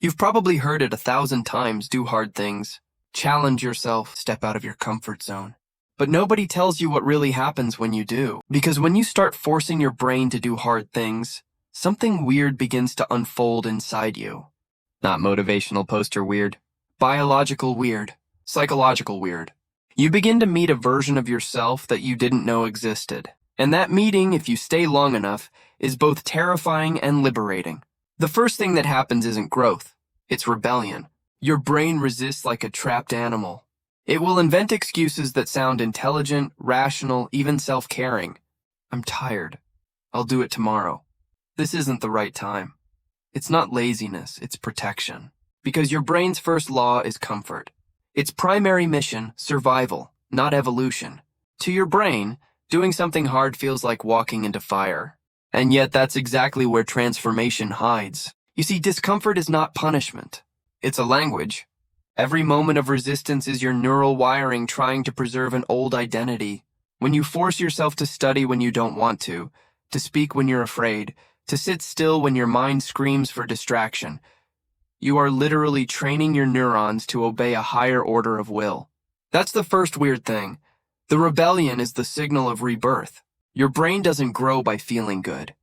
You've probably heard it 1,000 times: do hard things, challenge yourself, step out of your comfort zone. But nobody tells you what really happens when you do. Because when you start forcing your brain to do hard things, something weird begins to unfold inside you. Not motivational poster weird. Biological weird. Psychological weird. You begin to meet a version of yourself that you didn't know existed. And that meeting, if you stay long enough, is both terrifying and liberating. The first thing that happens isn't growth. It's rebellion. Your brain resists like a trapped animal. It will invent excuses that sound intelligent, rational, even self-caring. I'm tired. I'll do it tomorrow. This isn't the right time. It's not laziness, it's protection. Because your brain's first law is comfort. Its primary mission, survival, not evolution. To your brain, doing something hard feels like walking into fire. And yet that's exactly where transformation hides. You see, discomfort is not punishment. It's a language. Every moment of resistance is your neural wiring trying to preserve an old identity. When you force yourself to study when you don't want to speak when you're afraid, to sit still when your mind screams for distraction, you are literally training your neurons to obey a higher order of will. That's the first weird thing. The rebellion is the signal of rebirth. Your brain doesn't grow by feeling good.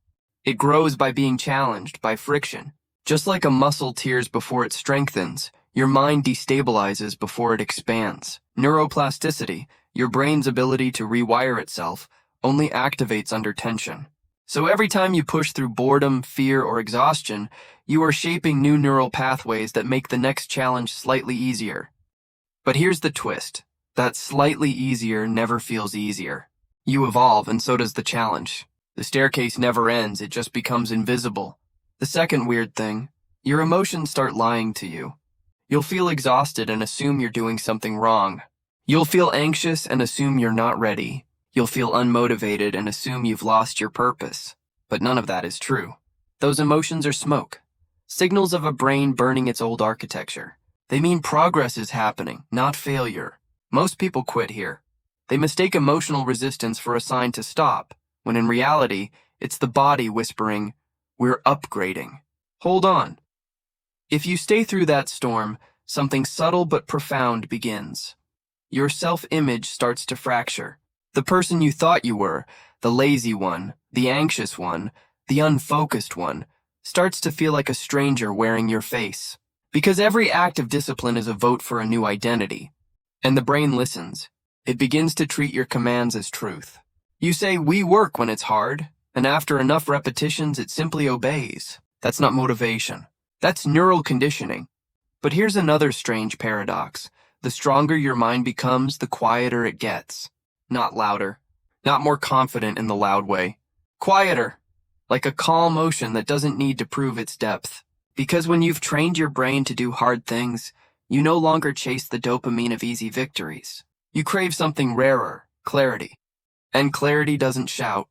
It grows by being challenged, by friction. Just like a muscle tears before it strengthens, your mind destabilizes before it expands. Neuroplasticity, your brain's ability to rewire itself, only activates under tension. So every time you push through boredom, fear, or exhaustion, you are shaping new neural pathways that make the next challenge slightly easier. But here's the twist. That slightly easier never feels easier. You evolve, and so does the challenge. The staircase never ends, it just becomes invisible. The second weird thing, your emotions start lying to you. You'll feel exhausted and assume you're doing something wrong. You'll feel anxious and assume you're not ready. You'll feel unmotivated and assume you've lost your purpose. But none of that is true. Those emotions are smoke. Signals of a brain burning its old architecture. They mean progress is happening, not failure. Most people quit here. They mistake emotional resistance for a sign to stop, when in reality, it's the body whispering, "We're upgrading. Hold on." If you stay through that storm, something subtle but profound begins. Your self-image starts to fracture. The person you thought you were, the lazy one, the anxious one, the unfocused one, starts to feel like a stranger wearing your face. Because every act of discipline is a vote for a new identity. And the brain listens. It begins to treat your commands as truth. You say, "We work" when it's hard, and after enough repetitions, it simply obeys. That's not motivation. That's neural conditioning. But here's another strange paradox. The stronger your mind becomes, the quieter it gets. Not louder. Not more confident in the loud way. Quieter. Like a calm ocean that doesn't need to prove its depth. Because when you've trained your brain to do hard things, you no longer chase the dopamine of easy victories. You crave something rarer, clarity. And clarity doesn't shout.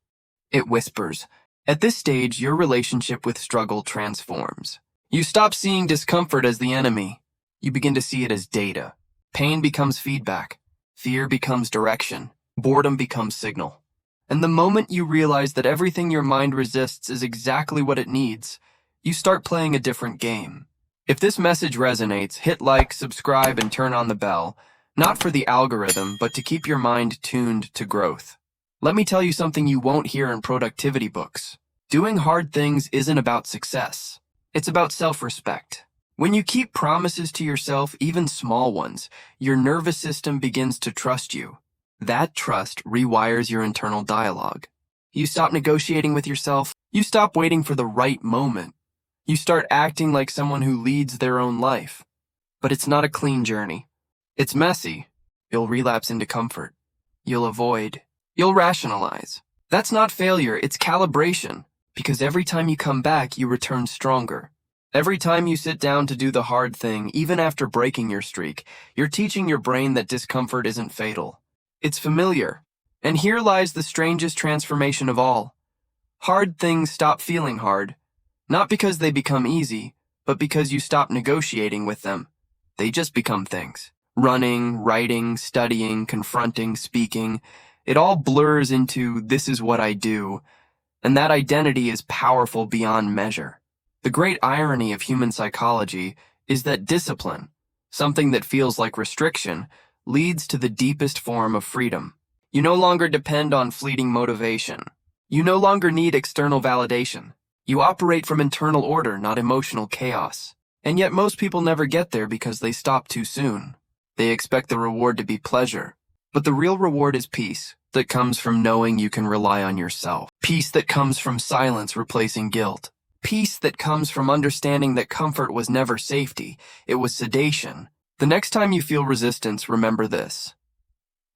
It whispers. At this stage, your relationship with struggle transforms. You stop seeing discomfort as the enemy. You begin to see it as data. Pain becomes feedback. Fear becomes direction. Boredom becomes signal. And the moment you realize that everything your mind resists is exactly what it needs, you start playing a different game. If this message resonates, hit like, subscribe, and turn on the bell. Not for the algorithm, but to keep your mind tuned to growth. Let me tell you something you won't hear in productivity books. Doing hard things isn't about success. It's about self-respect. When you keep promises to yourself, even small ones, your nervous system begins to trust you. That trust rewires your internal dialogue. You stop negotiating with yourself. You stop waiting for the right moment. You start acting like someone who leads their own life. But it's not a clean journey. It's messy. You'll relapse into comfort. You'll avoid. You'll rationalize. That's not failure, it's calibration. Because every time you come back, you return stronger. Every time you sit down to do the hard thing, even after breaking your streak, you're teaching your brain that discomfort isn't fatal. It's familiar. And here lies the strangest transformation of all. Hard things stop feeling hard. Not because they become easy, but because you stop negotiating with them. They just become things. Running, writing, studying, confronting, speaking. It all blurs into "this is what I do," and that identity is powerful beyond measure. The great irony of human psychology is that discipline, something that feels like restriction, leads to the deepest form of freedom. You no longer depend on fleeting motivation. You no longer need external validation. You operate from internal order, not emotional chaos. And yet most people never get there because they stop too soon. They expect the reward to be pleasure. But the real reward is peace that comes from knowing you can rely on yourself. Peace that comes from silence replacing guilt. Peace that comes from understanding that comfort was never safety, it was sedation. The next time you feel resistance, remember this.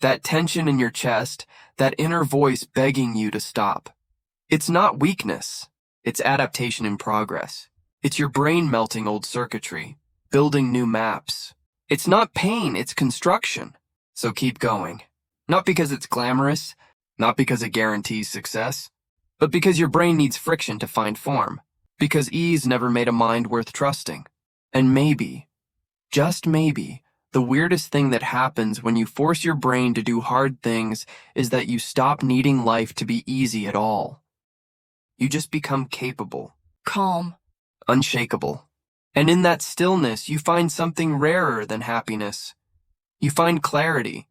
That tension in your chest, that inner voice begging you to stop. It's not weakness, it's adaptation in progress. It's your brain melting old circuitry, building new maps. It's not pain, it's construction. So keep going. Not because it's glamorous, not because it guarantees success, but because your brain needs friction to find form. Because ease never made a mind worth trusting. And maybe, just maybe, the weirdest thing that happens when you force your brain to do hard things is that you stop needing life to be easy at all. You just become capable, Calm. unshakable. And in that stillness, you find something rarer than happiness. You find clarity,